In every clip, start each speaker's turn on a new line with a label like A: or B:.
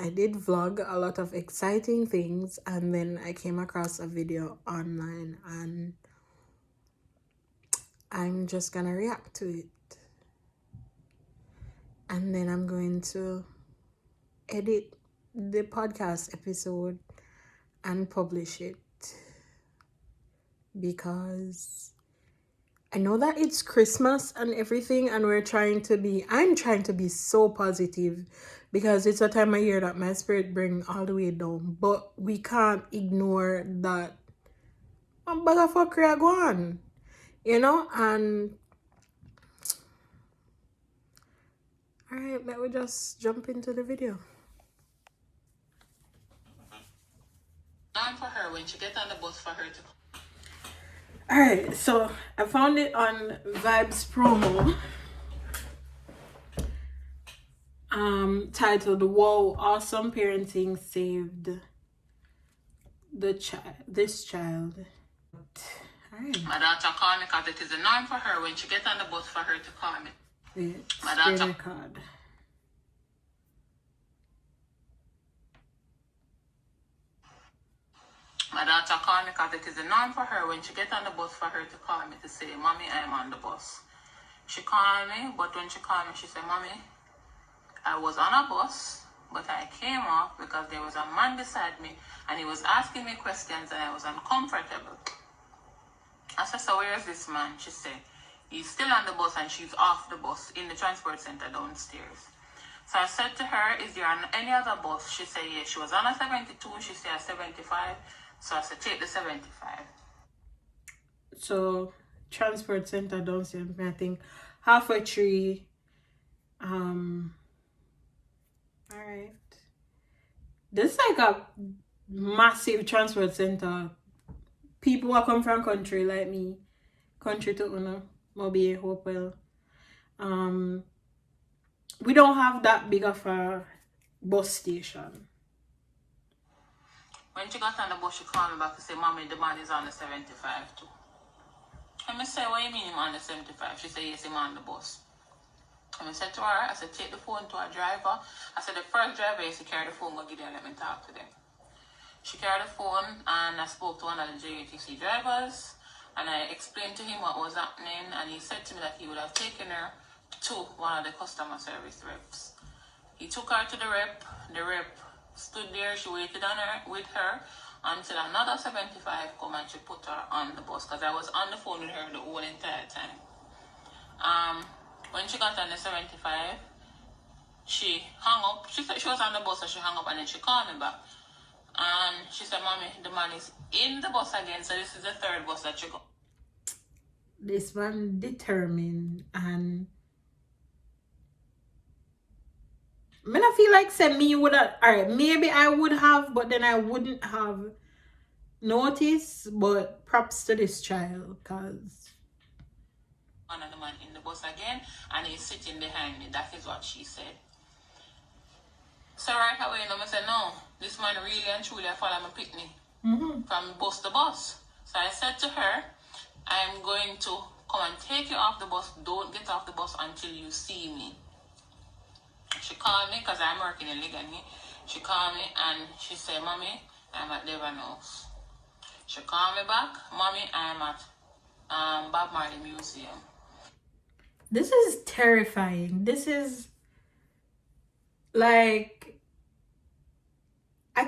A: I did vlog a lot of exciting things, and then I came across a video online, and I'm just gonna react to it. And then I'm going to edit the podcast episode and publish it, because I know that it's Christmas and everything, and I'm trying to be so positive, because it's a time of year that my spirit bring all the way down. But we can't ignore that I'm bugger for gwan, and alright, let me just jump into the video.
B: Time for her when she get on the bus for her to.
A: Alright, so I found it on Vibes promo. Titled "Whoa, Awesome Parenting Saved this child." Alright.
B: My daughter called me because it is a norm for her when she get on the bus for her to call me.
A: My daughter card.
B: My daughter called me because it is a norm for her when she get on the bus for her to call me to say, "Mommy, I'm on the bus." She called me, but when she called me, she said, "Mommy, I was on a bus, but I came off because there was a man beside me and he was asking me questions and I was uncomfortable." I said, "So where is this man?" She said, "He's still on the bus and she's off the bus in the transport center downstairs." So I said to her, "Is there any other bus?" She said, "Yes." She was on a 72, she said a 75. So I said, "Take the 75.
A: So transport center downstairs, I think halfway tree. Alright. This is like a massive transport center. People who come from country like me, country to maybe Hopewell. We don't have that big of a bus station.
B: When she got on the bus, she called me back to say, "Mommy, the man is on the 75 too." And I said, "What do you mean him on the 75? She said, "Yes, him on the bus." And I said to her, I said, "Take the phone to a driver." I said, "The first driver is to carry the phone, go get there and let me talk to them." She carried the phone and I spoke to one of the JUTC drivers and I explained to him what was happening, and he said to me that he would have taken her to one of the customer service reps. He took her to the rep stood there, she waited with her until another 75 come and she put her on the bus, because I was on the phone with her the whole entire time. When she got on the 75, she hung up. She said she was on the bus, so she hung up and then she called me back. And she said, "Mommy, the man is in the bus again, so this is the third bus that she got."
A: This man determined, and I feel like say me would have, alright, maybe I would have, but then I wouldn't have noticed. But props to this child, because
B: one of the man in the bus again and he's sitting behind me. That is what she said. So right away, I said, "No, this man really and truly follow my Pickney from bus to bus." So I said to her, "I'm going to come and take you off the bus. Don't get off the bus until you see me." She called me because I'm working in Ligani. She called me and she said, "Mommy, I'm at Devon House." She called me back, "Mommy, I'm at Bob Marley Museum."
A: this is terrifying. This is like, I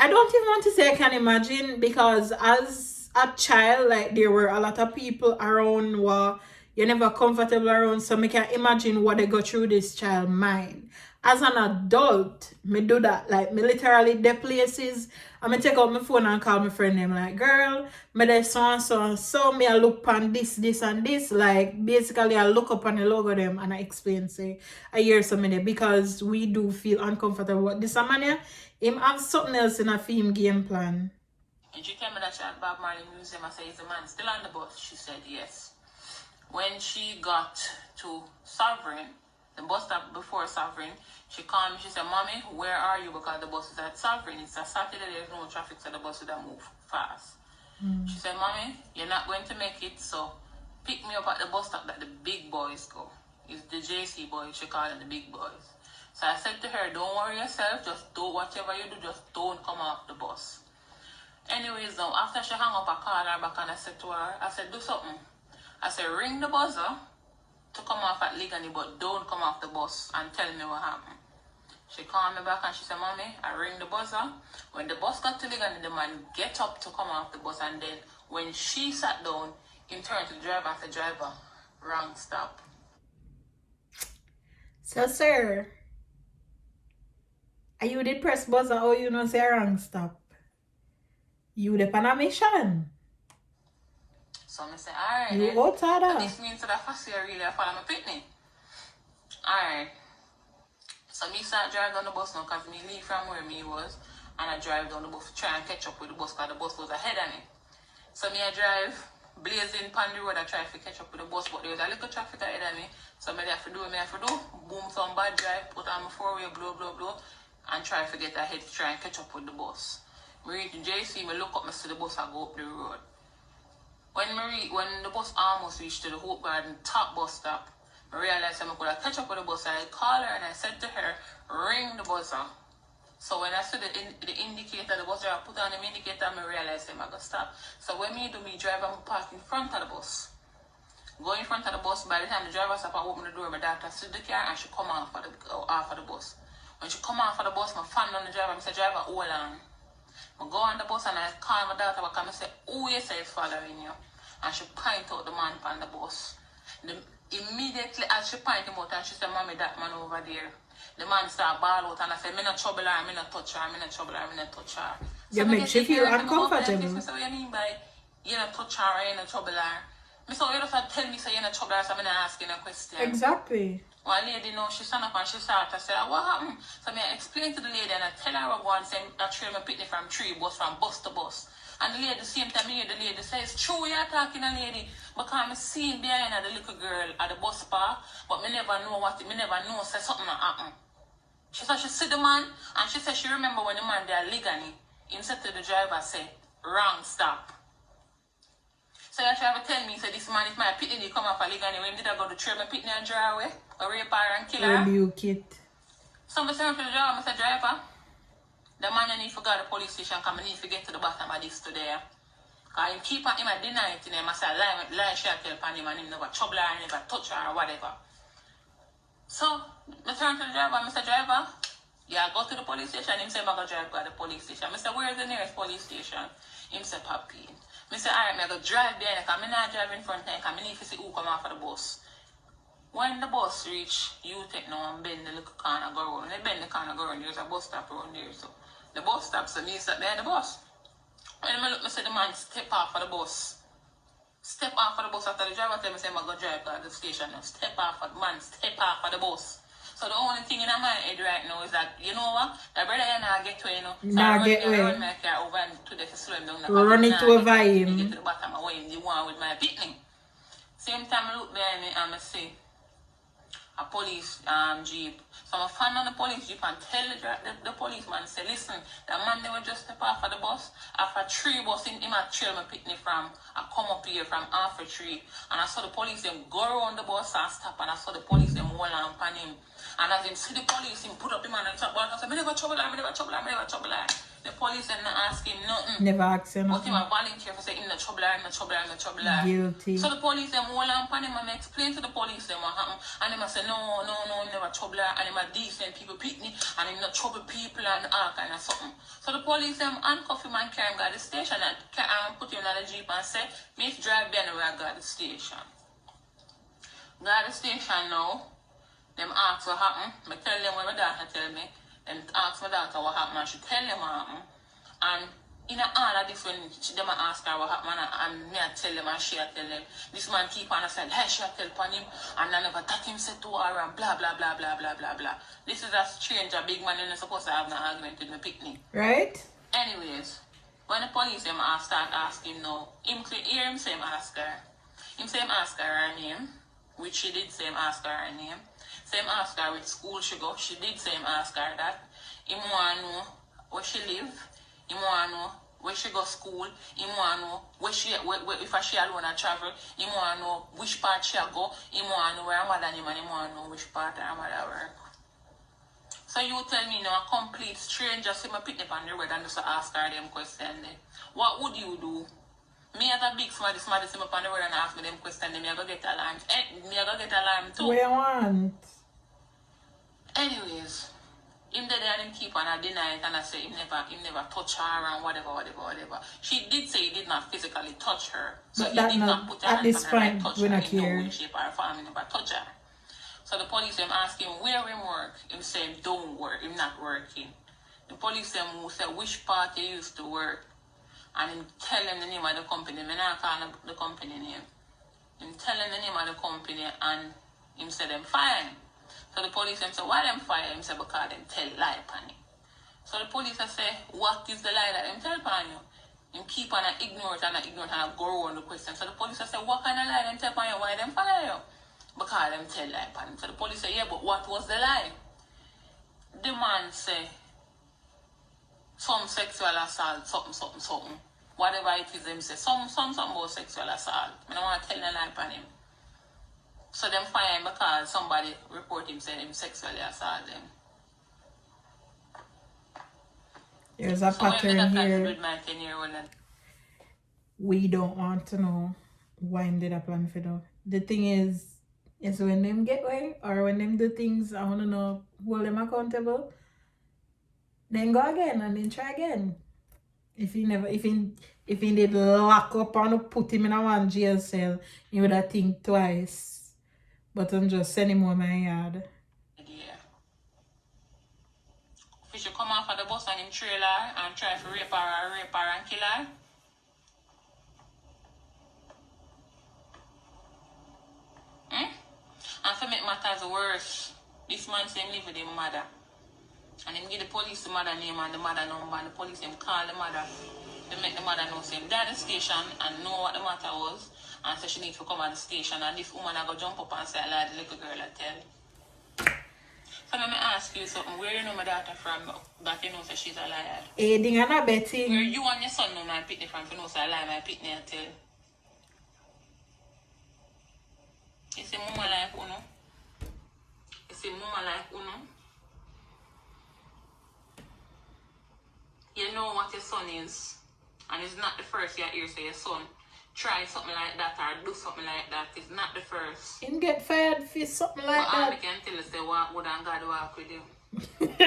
A: don't even want to say I can imagine, because as a child, like, there were a lot of people around where you're never comfortable around, so I can imagine what they go through this child mind. As an adult, me do that. Like, me literally the places, I me take out my phone and call my friend them like, "Girl, me there so and so and so, me I look on this and this." Like, basically I look up on the logo them and I explain, say, I hear something there, because we do feel uncomfortable. What this man here, him have something else in a film game plan.
B: And she told me that she at Bob Marley Museum. I said, "Is the man still on the bus?" She said, "Yes." When she got to Sovereign, the bus stop before Sovereign, she called me. She said, "Mommy, where are you?" Because the bus is at Sovereign. It's a Saturday, there's no traffic, so the bus would have moved fast. She said, "Mommy, you're not going to make it, so pick me up at the bus stop that the big boys go." It's the JC boys, she called them the big boys. So I said to her, don't worry yourself, just do whatever you do, just don't come off the bus. Anyways, now, after she hung up, I called her back and I said to her, I said, do something. I said, ring the buzzer to come off at Ligani, but don't come off the bus and tell me what happened. She called me back and she said, Mommy, I ring the buzzer. When the bus got to Ligani, the man get up to come off the bus, and then when she sat down, he turned to the driver and said, driver, wrong stop.
A: So, sir, are you did press buzzer or you know say wrong stop? You the on a mission.
B: So I say, alright.
A: You out
B: So
A: of
B: this means that I first year really I follow my Pickney. Alright. So me start drive down the bus now because me leave from where me was and I drive down the bus to try and catch up with the bus because the bus was ahead of me. So me I drive blazing on the road, I try to catch up with the bus, but there was a little traffic ahead of me. So me have to do, boom some bad drive, put on my four-way, blow, and try to get ahead to try and catch up with the bus. Me reach JC, me look up, me see the bus, I go up the road. When the bus almost reached to the Hope Garden top bus stop, I realized I could catch up with the bus. I called her and I said to her, ring the buzzer. So when I saw the indicator, the buzzer, I put on the indicator and I realized I could stop. So when me drive, I'm parked in front of the bus. Go in front of the bus, by the time the driver stopped, I open the door, my daughter stood the car and she come off of the bus. When she come off of the bus, my fan on the driver, I said, driver, hold on. I go on the bus and I call my daughter back and I say, who you say is following you? And she point out the man on the bus. Immediately as she point him out and she said, Mommy, that man over there. The man start ball out and I said, me not trouble her, me not touch her, me not trouble her, me not touch her.
A: You make she feel uncomfortable.
B: I said, what you mean by you not touch her or you not trouble her? I said, you just tell me so you not trouble her, so I'm not asking a question.
A: Exactly.
B: One lady know she stand up and she start to say, what happened? So I explain to the lady and I tell her what go and say I trail my Pickney from bus to bus. And the lady, the same time me hear the lady say, it's true you're talking a lady. Because I'm seeing behind her the little girl at the bus park, but me never know say something happen. She said she see the man and she said she remember when the man there legally, he said to the driver say, wrong stop. So you try to tell me, say this man is my Pickney, come up for legally, when did I go to trail my Pickney and drive away? Or rape her and kill her?
A: Rebuke it.
B: So I said to the driver, I said, driver, the man you need to go to the police station because I need to get to the bottom of this today. Because he keep on him and deny it to him. I said, lie shall tell upon him and him never trouble her, never touch her or whatever. So I turned to the driver and I said, driver, yeah, go to the police station. He said, I'm going to drive to the police station. I said, where is the nearest police station? He said, Papi. I said, all right, I'm going to drive there because I'm not driving in front of him because I need to see who come off of the bus. When the bus reach, you take now and bend the little corner go around. When they bend the corner go around, there's a bus stop around there. So the bus stops and me sat behind the bus. When I look, I say the man step off of the bus. Step off of the bus after the driver tell me say I'm going to drive to the station now. Step off of the man, step off of the bus. So the only thing in my head right now is that, you know what? The brother you not get to, you know. So
A: nah, get
B: I run my car over and to the slow him down.
A: Run it over him.
B: Get to the bottom of him, the one with my Pickney. Same time I look behind me and I see a police jeep. So I'm a fan on the police jeep and tell the policeman, say, listen, the man they were just step off of the bus. After 3 bus in him I trail my Pickney from, I come up here from half a tree. And I saw the police them go around the bus and stop and I saw the police them hold on upon him. And as him see the police, him put up him on the top, but I said, I never trouble her. The police them not ask him nothing.
A: Never ask him
B: nothing. But him
A: nothing.
B: a volunteer for saying, him not trouble her.
A: Guilty.
B: So the police them hold on upon him and I explain to the police them what happened. And him I say, no, him never trouble her. And him a decent people Pickney. And him not trouble people and all kind of something. So the police them handcuff him and carry him to the station and put him in the jeep and say, make drive there where I got the station. Got the station now. Them ask what happened. I tell them what my daughter tell me. Them ask my daughter what happened and she tell them what happened. And in all of this when them ask her what happened and me I tell them and she I tell them. This man keep on saying, hey, she I tell upon him and I never that him said to her and blah blah blah blah blah blah blah. This is a stranger big man and supposed to have an argument with my Pickney.
A: Right?
B: Anyways, when the police them start asking now, him hear him say him ask her. Him say him ask her name, which she did say him ask her name. Same ask her which school she go. She did say him ask her that. Him want to know where she live. Him want to know where she go school. Him want to know where she if she alone a travel. Him want to know which part she go. Him want to know where her mother and him want to know which part her mother work. So you tell me, a complete stranger see my picnic on the road and just ask her them question there. What would you do? Me as a big somebody see me on the road and ask me them question, me I go get alarm. Me I go get alarm too.
A: What you want?
B: Anyways, him there and him keep on a deny it and I say him never touch her and whatever. She did say he did not physically touch her. So
A: But
B: he
A: that
B: did not put her
A: at
B: hands
A: this
B: on her like
A: point
B: touch
A: we
B: her
A: not
B: in no
A: care.
B: way, shape or form, he never touch her. So the police them ask him where him work. Him say him don't work, him not working. The police them who say which part he used to work and him tell them the name of the company. Me not call the company name. Him tell them the name of the company and him say them fine. So the police them say why them fire him say because them tell lie upon him. So the police say what is the lie that them tell upon you? Him keep on ignore it and go on the question. So the police say what kind of lie them tell upon you? Why them fire you? Because them tell lie upon him. So the police say yeah, but what was the lie? The man say some sexual assault, something. Whatever it is, them say some about sexual assault. I don't want to tell no lie upon him. So them fire him because somebody report him saying him sexually assault them.
A: There's a
B: So when
A: pattern
B: me
A: here.
B: with my 10-year-old,
A: We don't want to know why him did a plan for that. The thing is when them get away or when them do things, I want to know, hold them accountable. Then go again and then try again. If he did lock up and put him in a one jail cell, he would have think twice. But I'm just send him home my yard.
B: yeah. If she come off of the bus and him trailer and try to rape her and kill her. And to make matters worse, this man say him live with his mother. And him give the police the mother name and the mother number, and the police him call the mother. They make the mother know say him at the station and know what the matter was, and say she need to come at the station, and this woman I go jump up and say I like the little girl I tell. So let me ask you something. Where you know my daughter from that you know say she's a liar?
A: Aiding and abetting.
B: Where you and your son know my Pickney from you know say I lie my Pickney I tell. You say mama like uno. You say mama like uno. You know what your son is. And it's not the first you hear say your son try something like that or do something like that. It's not the first.
A: Him get fired for something like
B: but all I
A: that.
B: can tell you say walk good and God walk with you.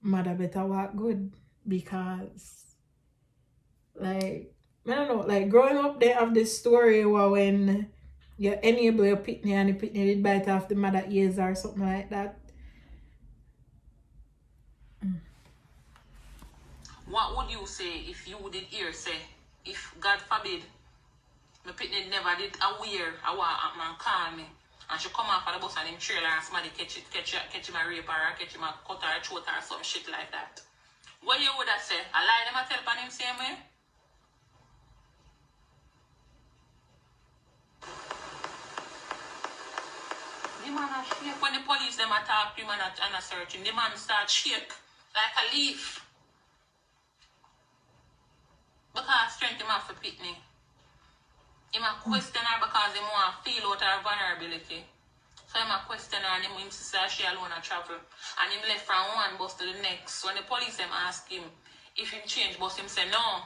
A: Mother better walk good because like I don't know, like growing up they have this story where when you enable your Pickney and the Pickney did bite off the mother ears or something like that.
B: What would you say if you did hear say, if God forbid, my Pickney never did aware of what man call me, and she come off of the bus and him trailer and somebody catch him a rape or catch him a cut her throat or some shit like that. What you would have said? I lie them a tell upon him same way? The man a shake. When the police them attack him and a search him, the man start shake like a leaf. Because strength him have to Pickney. Him a question her because he want to feel out her vulnerability. So him a question her and him say she alone a travel. And him left from one bus to the next. When the police them ask him if him change bus, him say no.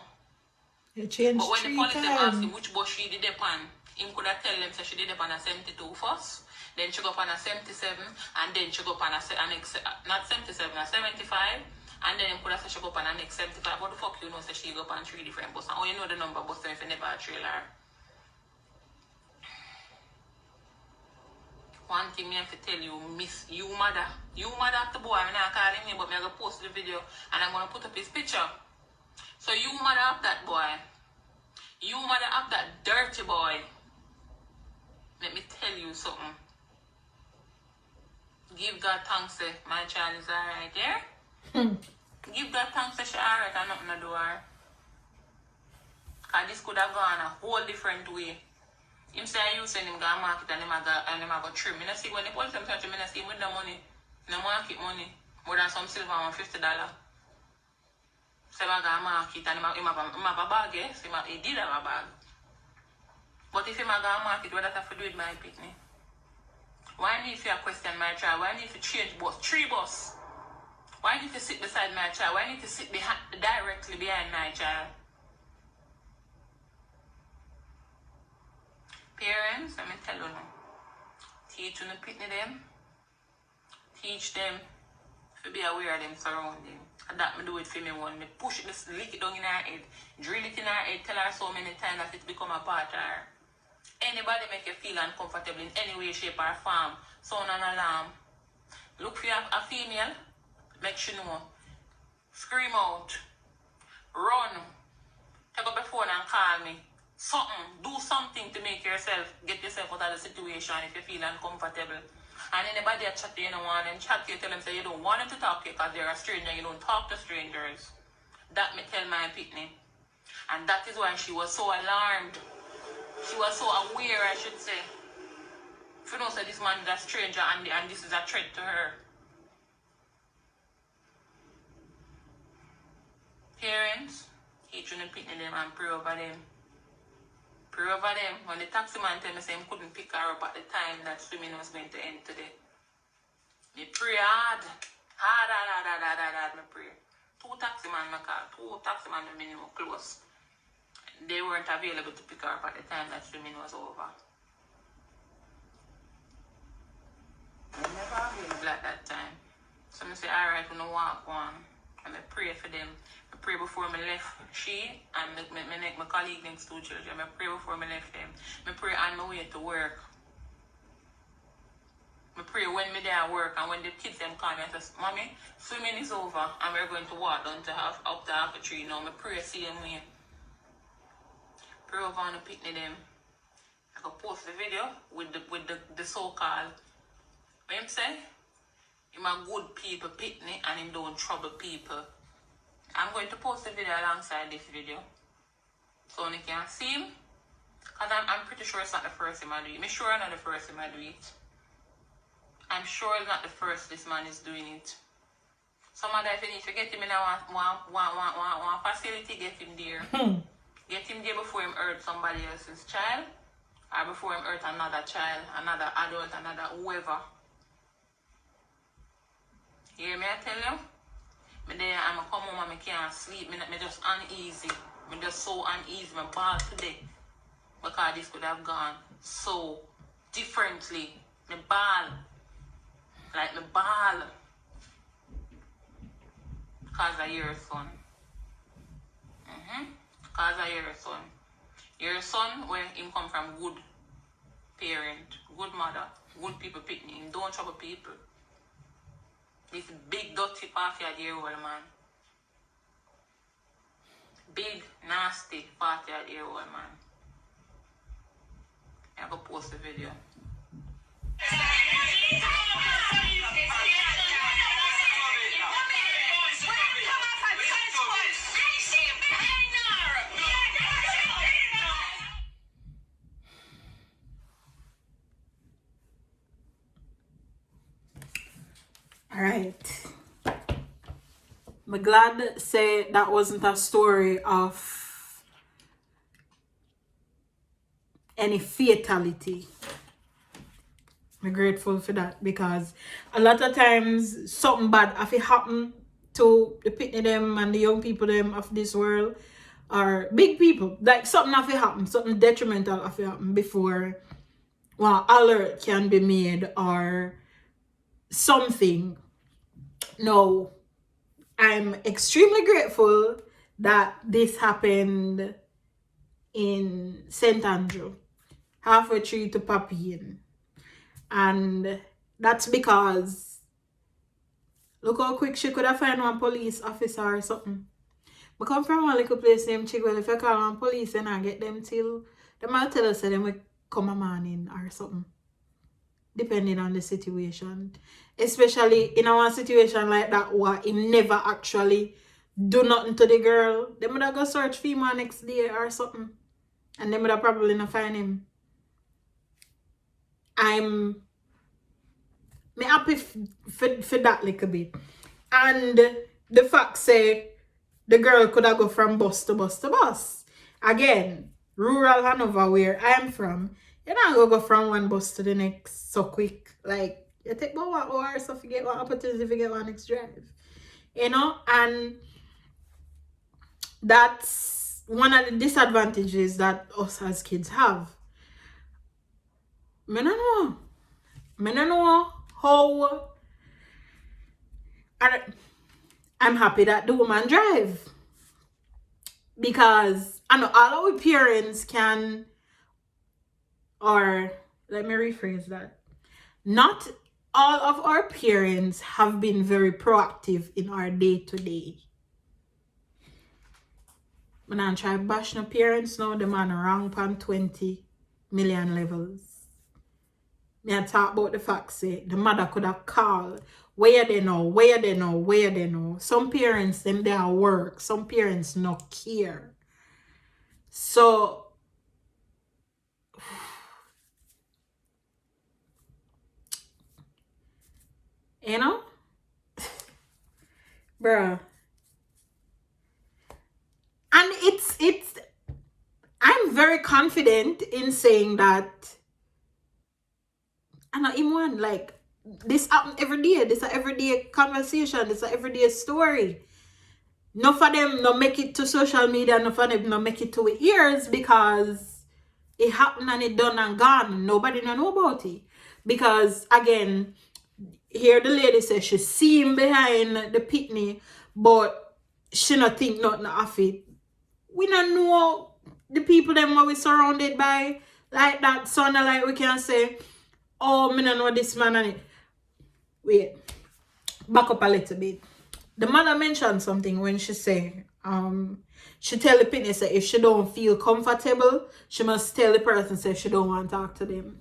A: He changed
B: But when the
A: 3
B: police them ask him
A: times.
B: which bus she did upon, him could have tell them say she did upon a 72 first. Then she go upon a 77, and then she go upon a next, not 77, a 75, and then him could have said she go upon a next 75. What the fuck you know say she go upon 3 different buses? And how you know the number of buses if you never trailer? One thing me have to tell you, miss, you mother of the boy, I'm not calling me, but I'm going to post the video, and I'm going to put up his picture. So you mother of that boy, you mother of that dirty boy, let me tell you something. Give God thanks that my child is alright, yeah? Give God thanks that she's alright and nothing to do her. Because this could have gone a whole different way. Him say you send him go market and him go trim. I see when the police them touch him, I see him with the money. No market money. More than some silver and $50. So I go market and him have a bag, yes? He did have a bag. But if him go market, what does that have to do with my Pickney? Why need to question my child? Why need to change bus? 3 bus. Why need to sit beside my child? Why need to sit directly behind my child? Parents, let me tell you now. Teach you to Pickney Dem. Teach them to be aware of them surroundings. And that me do it for me one. Me push it, lick it down in her head. Drill it in her head. Tell her so many times that it's become a part of her. Anybody make you feel uncomfortable in any way, shape, or form, sound an alarm. Look for a female, make sure you know. Scream out. Run. Take up the phone and call me. Do something to make yourself, get yourself out of the situation if you feel uncomfortable. And anybody that chat to you, don't want them chat to you, tell them say you don't want them to talk to you because they're a stranger, you don't talk to strangers. That me tell my Pickney. And that is why she was so alarmed. She was so aware, I should say. If you don't say this man is a stranger and this is a threat to her. Parents, teach you to Pickney them and pray over them. Pray over them. When the taxi man tell me say he couldn't pick her up at the time that swimming was going to end today. Me pray hard. Hard, me pray. 2 taxi man me call. 2 taxi man me minimum close. They weren't available to pick her up at the time that swimming was over. They never available at that time. So I say, alright, we don't walk on. And I pray for them. I pray before I left she and my colleague next 2 children. I pray before I left them. I pray on my way to work. I pray when me there at work and when the kids them come and say, Mommy, swimming is over and we're going to walk down to up to half a tree now. I pray same way. Pray over on the Pickney them. I could post the video with the so-called. What him say? Him a good people Pickney and him don't trouble people. I'm going to post the video alongside this video. So you can see him. Because I'm pretty sure it's not the first time I do it. I'm sure it's not the first time I do it. I'm sure it's not the first this man is doing it. Some of that if you need to get him in one facility, get him there. Get him there before him hurt somebody else's child. Or before him hurt another child, another adult, another whoever. You hear me I tell you? Me there I'm come home and I can't sleep. Me just uneasy. Me just so uneasy. My ball today. Because this could have gone so differently. Me ball. Like me ball. Because of your son. Because of your son. Your son, where him come from good parent, good mother, good people Pickney. Him don't trouble people. This big dirty party at the old man. Big nasty party at the old man. I'm going to post the video.
A: Alright. I'm glad say that wasn't a story of any fatality. I'm grateful for that because a lot of times something bad if it happen to the Pickney them and the young people them of this world or big people, like something if it happen, something detrimental if it happen before one alert can be made or something. No, I'm extremely grateful that this happened in St. Andrew, halfway through to Papine. And that's because look how quick she could have found one police officer or something. I come from one little place named Chigwell. If I call one police and I get them till they might tell us that they will come a morning or something. Depending on the situation. Especially in a situation like that where he never actually do nothing to the girl. They would have go search for him next day or something. And they would have probably not find him. I'm happy for that little bit. And the fact say the girl could have go from bus to bus to bus. Again, rural Hanover where I'm from, You're not gonna go from one bus to the next so quick. Like, you take about 1 hour so you get one opportunity to get one next drive. You know? And that's one of the disadvantages that us as kids have. I don't know. I don't know how. I'm happy that the woman drive. Because I know all our parents can, or let me rephrase that. Not all of our parents have been very proactive in our day-to-day. When I try to bash no parents now, the man wrong pan 20 million levels. Me I talk about the fact say the mother could have called. Where they know. Some parents them they are work. Some parents not care. So you know, bruh. And it's I'm very confident in saying that and not even one like this happen every day. This is an everyday conversation. This is an everyday story. None of them no make it to social media. None of them no make it to our ears because it happened and it done and gone. Nobody no know about it. Because again, here the lady says she see him behind the Pickney, but she not think nothing of it. We don't know the people them what we surrounded by like that. So not like we can say, oh, me don't know this man and it. Wait, back up a little bit. The mother mentioned something when she say, she tell the Pickney say if she don't feel comfortable, she must tell the person say she don't want to talk to them.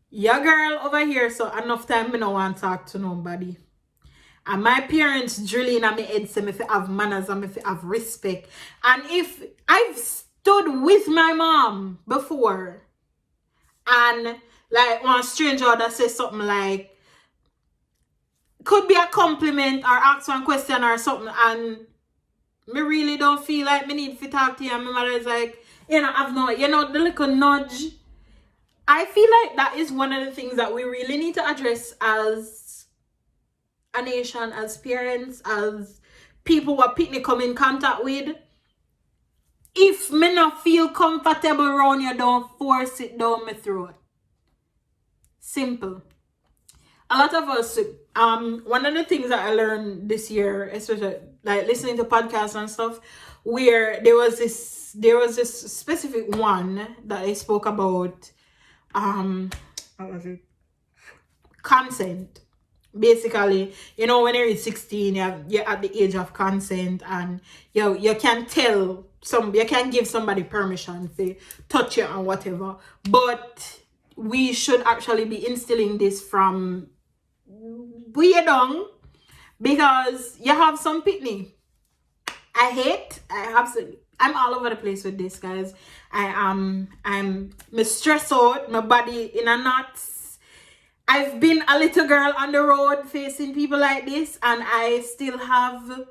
A: Your girl over here, so enough time me don't want to talk to nobody. And my parents drilling on me head say me fi have manners and me fi have respect. And if I've stood with my mom before and like one stranger that says something like could be a compliment or ask one question or something and me really don't feel like me need to talk to you and my mother is like, I've no, the little nudge. I feel like that is one of the things that we really need to address as a nation, as parents, as people what Pickney come in contact with. If me not feel comfortable around you, don't force it down my throat. Simple. A lot of us, one of the things that I learned this year, especially like listening to podcasts and stuff, where there was this specific one that I spoke about, what was it? Consent. Basically, when you're 16, you're at the age of consent, and you can tell you can give somebody permission to touch you and whatever. But we should actually be instilling this from way down, because you have some Pickney. I'm all over the place with this, guys. I'm stressed out, my body in a knot. I've been a little girl on the road facing people like this, and I still have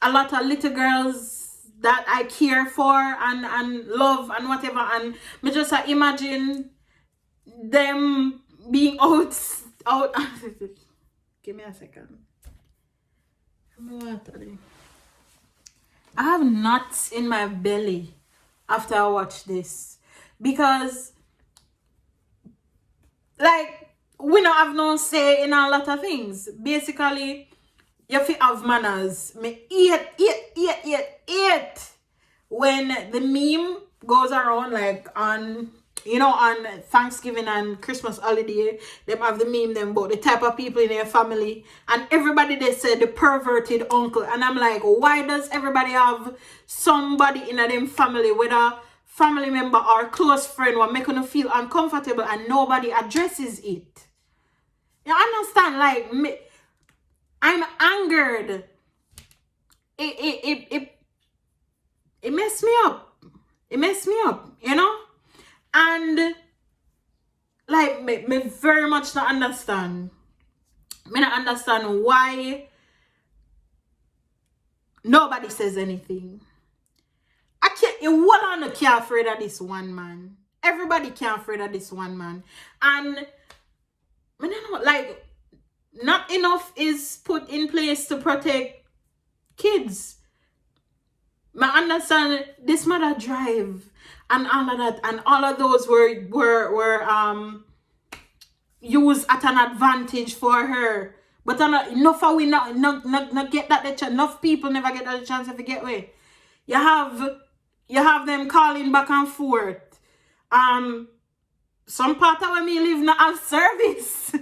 A: a lot of little girls that I care for and love and whatever, and me just imagine them being out. Give me a second. I have knots in my belly after I watch this, because like we don't have no say in a lot of things. Basically, you have to have manners. Me eat when the meme goes around, like on Thanksgiving and Christmas holiday, them have the meme them about the type of people in their family, and everybody they say the perverted uncle, and I'm like, why does everybody have somebody in them family, whether family member or close friend, what make them feel uncomfortable and nobody addresses it? You understand? Like me, I'm angered. It messed me up. It messed me up, And like me very much not understand. Me not understand why nobody says anything. I can't, you one can't afraid of this one man. Everybody can't afraid of this one man. And I don't know, like, not enough is put in place to protect kids. I understand this mother drive and all of that, and all of those were used at an advantage for her. But enough of we not get that the chance. Enough people never get that chance if you get away. You have them calling back and forth. Some part of me live not have service.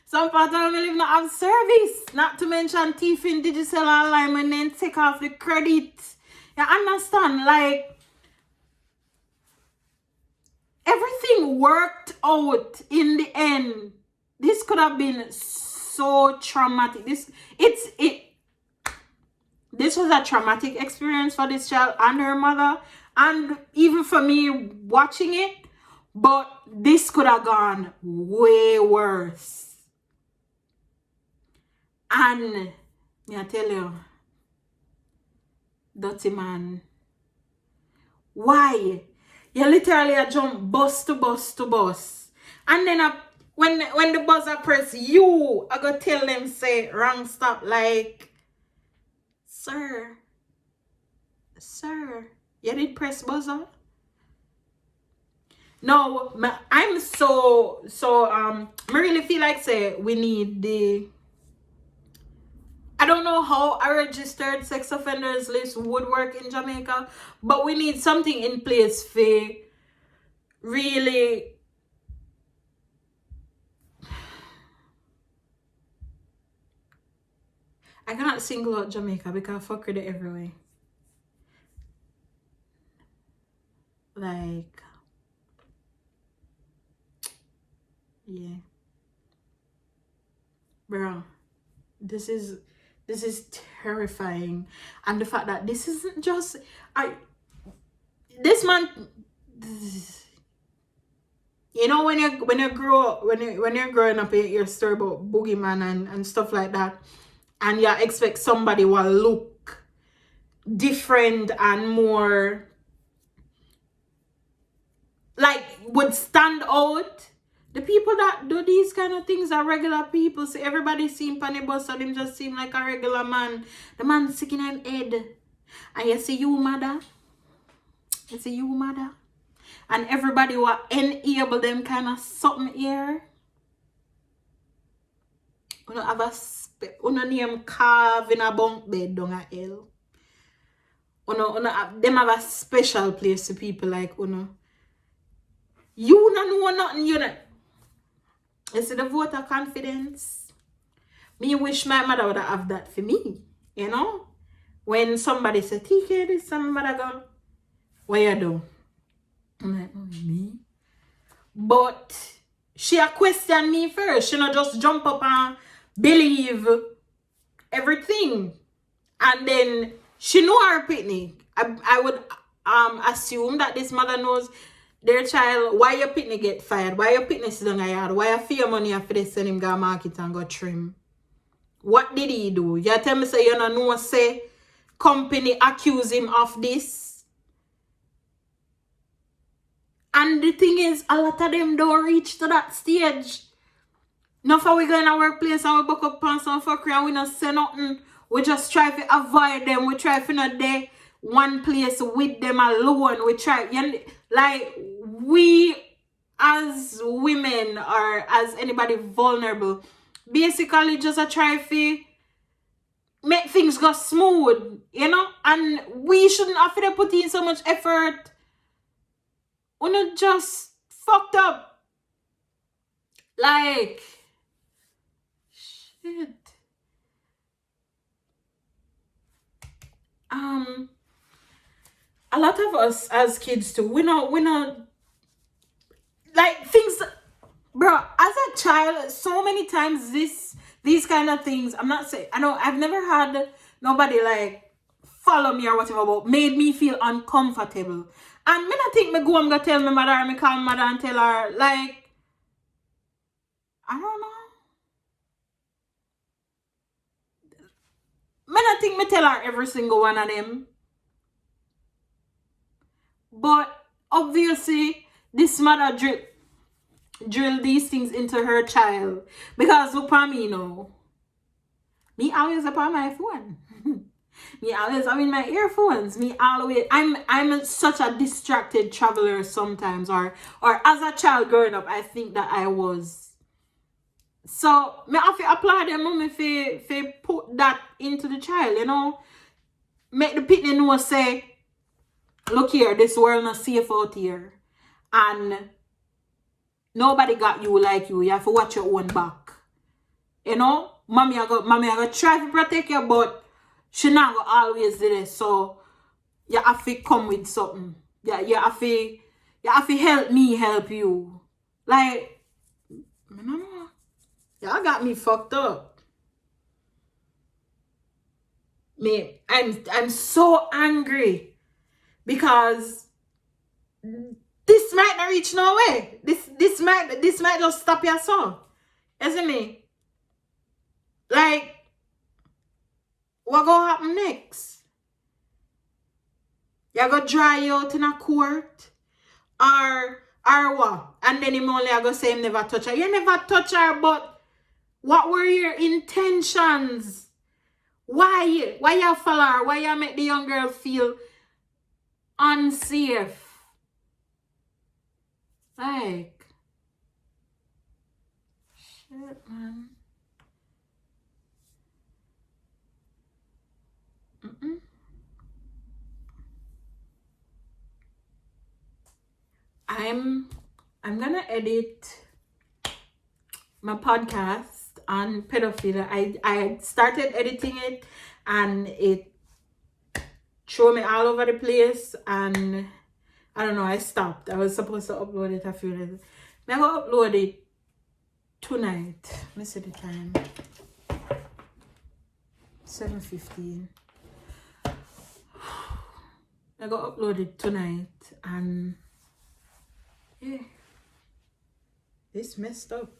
A: Some part of me live not have service. Not to mention thief in digital online when then take off the credit. You understand? Like, everything worked out in the end. This could have been so traumatic. This was a traumatic experience for this child and her mother, and even for me watching it. But this could have gone way worse. And I tell you, Dutty man, why? You literally a jump bus to bus to bus. And then when the buzzer press you, I go tell them say wrong stop, like, sir, you did press buzzer? No, I'm so I really feel like say we need the, I don't know how a registered sex offenders list would work in Jamaica, but we need something in place for really, I cannot single out Jamaica because I fuck with it everywhere. Like, yeah. Bro, this is terrifying. And the fact that this isn't just this man, you know, when you grow up, when you're growing up, you're story about boogeyman and stuff like that, and you expect somebody will look different and more like would stand out. The people that do these kind of things are regular people. So everybody seem on the bus, so them just seem like a regular man. The man sick in him head. And you see you mother. You see you mother. And everybody will enable them kind of something here. You have a name carve in a bunk bed down a hell. Them have a special place to people like you don't know nothing, you know. You see the vote of confidence. Me wish my mother would have that for me, you know. When somebody say, TK this, some mother go, what you do? I'm like, me? But she a question me first. She not just jump up and believe everything. And then she know her Pickney. I would assume that this mother knows their child. Why your Pickney get fired? Why your Pickney sit down a yard? Why you fear money after they send him go market and go trim? What did he do? You tell me say you don't know say company accuse him of this. And the thing is, a lot of them don't reach to that stage. Now for we go in our workplace and we buck up on some fuckery and we not say nothing. We just try to avoid them. We try to not there one place with them alone. We try, like, we as women or as anybody vulnerable, basically just a try to make things go smooth, you know? And we shouldn't have to put in so much effort. We're not just fucked up. Like, shit. A lot of us as kids too, we not like things, bro. As a child, so many times these kind of things. I'm not saying I've never had nobody like follow me or whatever, but made me feel uncomfortable. And me not think me go and go tell my mother, or me call my mother and tell her, like, I don't know. Me not think me tell her every single one of them. But obviously, this mother drill these things into her child. Because look for me now. Me always upon my phone. Me always having my earphones. Me always I'm such a distracted traveler sometimes, or as a child growing up, I think that I was. So me have to apply them mommy for put that into the child, you know. Make the pitney know say, look here, this world not safe out here. And nobody got you like you. You have to watch your own back. You know? Mommy I go try to protect you, but she not go always do this. So you have to come with something. Yeah, you have to help me help you. Like, no. Y'all got me fucked up. Me, I'm so angry because this might not reach no way. This might just stop your son. Isn't it? Like, what gonna happen next? You gonna dry you out in a court? Or what? And then him only gonna say him never touch her. You never touch her, but what were your intentions? Why? Why you follow her? Why you make the young girl feel unsafe? Like, shit, man. I'm gonna edit my podcast on pedophilia. I started editing it and it threw me all over the place, and I don't know, I stopped. I was supposed to upload it a few days. I'm gonna upload it tonight. Let me see the time. 7:15. I'm gonna upload it tonight, and yeah, this messed up.